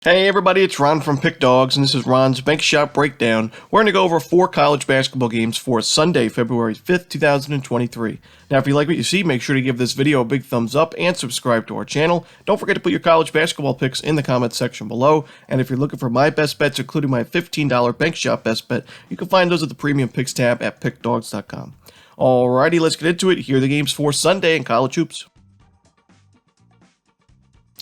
Hey everybody, it's Ron from Pick Dawgz, and this is Ron's Bank Shot Breakdown. We're going to go over 4 college basketball games for Sunday, February 5th, 2023. Now, if you like what you see, make sure to give this video a big thumbs up and subscribe to our channel. Don't forget to put your college basketball picks in the comments section below. And if you're looking for my best bets, including my $15 Bank Shot best bet, you can find those at the Premium Picks tab at pickdawgz.com. Alrighty, let's get into it. Here are the games for Sunday in college hoops.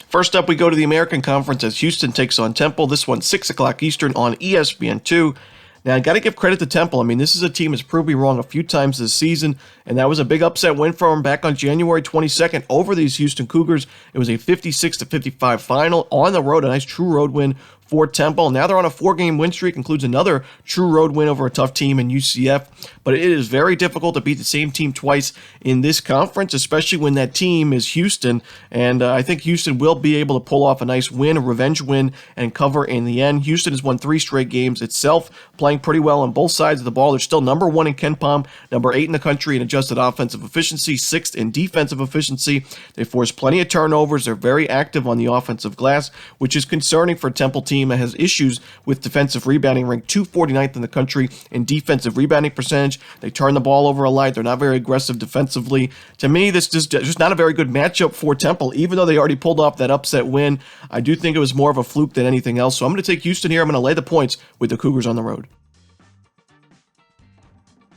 First up, we go to the American Conference as Houston takes on Temple. This one's 6 o'clock Eastern on ESPN2. Now, I got to give credit to Temple. I mean, this is a team that's proved me wrong a few times this season, and that was a big upset win for them back on January 22nd over these Houston Cougars. It was a 56-55 final on the road, a nice true road win for Temple. Now they're on a 4-game win streak, includes another true road win over a tough team in UCF. But it is very difficult to beat the same team twice in this conference, especially when that team is Houston. And I think Houston will be able to pull off a nice win, a revenge win, and cover in the end. Houston has won 3 straight games itself, playing pretty well on both sides of the ball. They're still number 1 in KenPom, number 8 in the country in adjusted offensive efficiency, 6th in defensive efficiency. They force plenty of turnovers. They're very active on the offensive glass, which is concerning for a Temple team that has issues with defensive rebounding, ranked 249th in the country in defensive rebounding percentage. They turn the ball over a lot. They're not very aggressive defensively. To me, this is just not a very good matchup for Temple, even though they already pulled off that upset win. I do think it was more of a fluke than anything else. So I'm going to take Houston here. I'm going to lay the points with the Cougars on the road.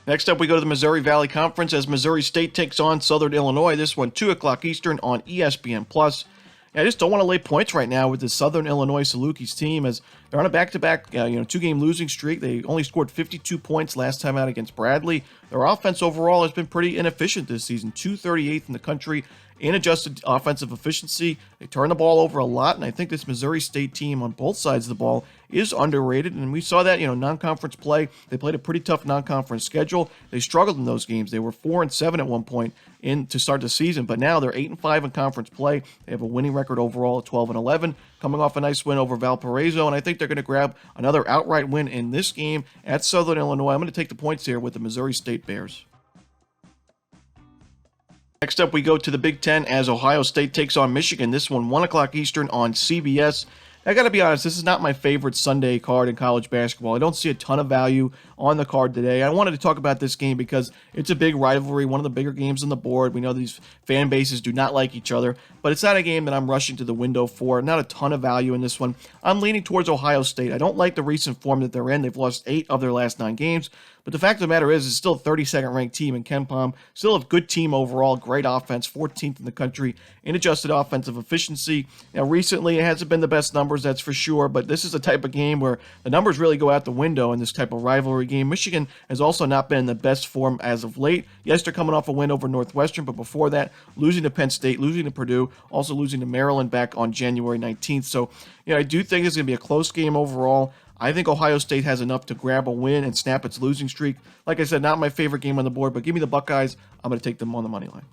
Next up, we go to the Missouri Valley Conference as Missouri State takes on Southern Illinois. This one, 2 o'clock Eastern on ESPN+. I just don't want to lay points right now with the Southern Illinois Salukis team as they're on a back-to-back 2-game losing streak. They only scored 52 points last time out against Bradley. Their offense overall has been pretty inefficient this season, 238th in the country in adjusted offensive efficiency. They turn the ball over a lot, and I think this Missouri State team on both sides of the ball is underrated, and we saw that, non-conference play. They played a pretty tough non-conference schedule. They struggled in those games. They were 4-7 at one point to start the season, but now they're 8-5 in conference play. They have a winning record overall at 12-11, coming off a nice win over Valparaiso, and I think they're going to grab another outright win in this game at Southern Illinois. I'm going to take the points here with the Missouri State Bears. Next up, we go to the Big Ten as Ohio State takes on Michigan. This one, 1 o'clock Eastern on CBS. I got to be honest, this is not my favorite Sunday card in college basketball. I don't see a ton of value on the card today. I wanted to talk about this game because it's a big rivalry, one of the bigger games on the board. We know these fan bases do not like each other, but it's not a game that I'm rushing to the window for. Not a ton of value in this one. I'm leaning towards Ohio State. I don't like the recent form that they're in. They've lost 8 of their last 9 games. But the fact of the matter is, it's still a 32nd ranked team in KenPom. Still a good team overall, great offense, 14th in the country in adjusted offensive efficiency. Now, recently, it hasn't been the best numbers, that's for sure, but this is a type of game where the numbers really go out the window in this type of rivalry game. Michigan has also not been in the best form as of late. Yes, they're coming off a win over Northwestern, but before that, losing to Penn State, losing to Purdue, also losing to Maryland back on January 19th. So, I do think it's going to be a close game overall. I think Ohio State has enough to grab a win and snap its losing streak. Like I said, not my favorite game on the board, but give me the Buckeyes. I'm going to take them on the money line.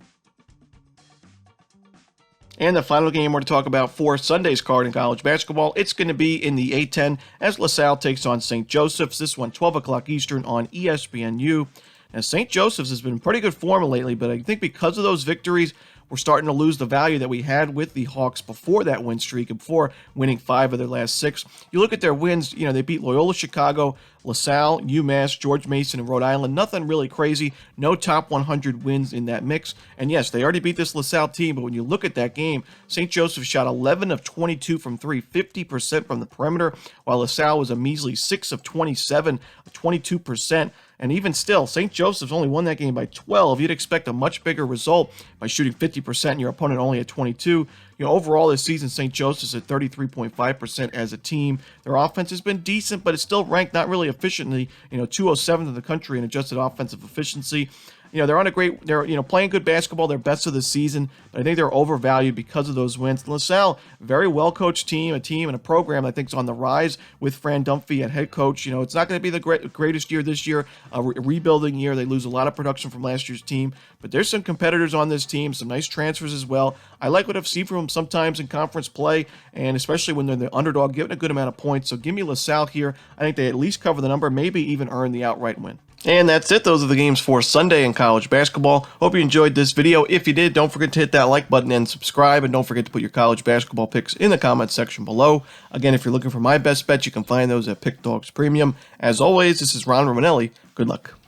And the final game we're to talk about for Sunday's card in college basketball, it's going to be in the A-10 as LaSalle takes on St. Joseph's. This one, 12 o'clock Eastern on ESPNU. Now, St. Joseph's has been in pretty good form lately, but I think because of those victories, we're starting to lose the value that we had with the Hawks before that win streak and before winning 5 of their last 6. You look at their wins, they beat Loyola Chicago, LaSalle, UMass, George Mason, and Rhode Island. Nothing really crazy. No top 100 wins in that mix. And yes, they already beat this LaSalle team, but when you look at that game, St. Joseph shot 11 of 22 from 3, 50% from the perimeter, while LaSalle was a measly 6 of 27, 22%. And even still, St. Joseph's only won that game by 12. You'd expect a much bigger result by shooting 50% and your opponent only at 22. Overall this season, St. Joseph's at 33.5% as a team. Their offense has been decent, but it's still ranked not really efficiently, 207th in the country in adjusted offensive efficiency. They're playing good basketball, their best of the season, but I think they're overvalued because of those wins. LaSalle, very well-coached team, a team and a program I think is on the rise with Fran Dunphy at head coach. It's not going to be the greatest year this year, a rebuilding year. They lose a lot of production from last year's team, but there's some competitors on this team, some nice transfers as well. I like what I've seen from them sometimes in conference play, and especially when they're the underdog, getting a good amount of points. So give me LaSalle here. I think they at least cover the number, maybe even earn the outright win. And that's it. Those are the games for Sunday in college basketball. Hope you enjoyed this video. If you did, don't forget to hit that like button and subscribe. And don't forget to put your college basketball picks in the comments section below. Again, if you're looking for my best bets, you can find those at Pick Dawgz Premium. As always, this is Ron Romanelli. Good luck.